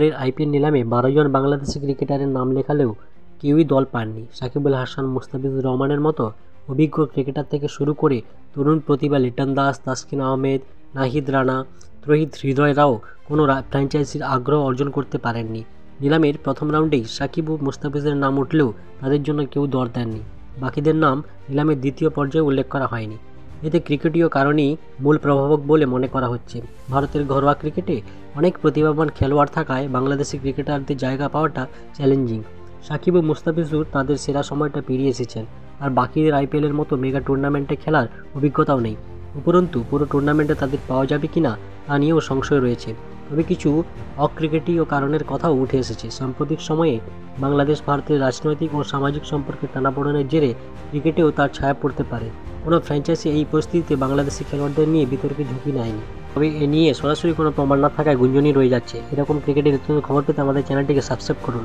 এর আইপিএল নিলামে 12 জন বাংলাদেশি ক্রিকেটারের নাম লেখালেও কেউই দল পাননি। সাকিবুল হাসান, মুস্তাফিজুর রহমানের মতো অভিজ্ঞ ক্রিকেটার থেকে শুরু করে তরুণ প্রতিভা লিটন দাস, তাসকিন আহমেদ, নাহিদ রানা, তৌহিদ হৃদয়রাও কোনো ফ্র্যাঞ্চাইজির আগ্রহ অর্জন করতে পারেননি। নিলামের প্রথম রাউন্ডেই সাকিব ও মুস্তাফিজের নাম উঠলেও তাদের জন্য কেউ দর দেননি। বাকিদের নাম নিলামের দ্বিতীয় পর্যায়ে উল্লেখ করা হয়নি। এতে ক্রিকেটীয় কারণেই মূল প্রভাবক বলে মনে করা হচ্ছে। ভারতের ঘরোয়া ক্রিকেটে অনেক প্রতিভাবান খেলোয়াড় থাকায় বাংলাদেশি ক্রিকেটারদের জায়গা পাওয়াটা চ্যালেঞ্জিং। সাকিব ও মুস্তাফিজুর তাদের সেরা সময়টা পেরিয়ে এসেছেন, আর বাকিদের আইপিএলের মতো মেগা টুর্নামেন্টে খেলার অভিজ্ঞতাও নেই। উপরন্তু পুরো টুর্নামেন্টে তাদের পাওয়া যাবে কিনা তা নিয়েও সংশয় রয়েছে। তবে কিছু অক্রিকেটীয় কারণের কথাও উঠে এসেছে। সাম্প্রতিক সময়ে বাংলাদেশ ভারতের রাজনৈতিক ও সামাজিক সম্পর্কের টানাপোড়েনের জেরে ক্রিকেটেও তার ছায়া পড়তে পারে। কোনো ফ্র্যাঞ্চাইজি এই পরিস্থিতিতে বাংলাদেশি খেলোয়াড়দের নিয়ে বিতর্কে ঝুঁকি নেয়নি। তবে এ নিয়ে সরাসরি কোনো প্রমাণ না থাকায় গুঞ্জনই রয়ে যাচ্ছে। এরকম ক্রিকেটের নতুন খবর পেতে আমাদের চ্যানেলটিকে সাবস্ক্রাইব করুন।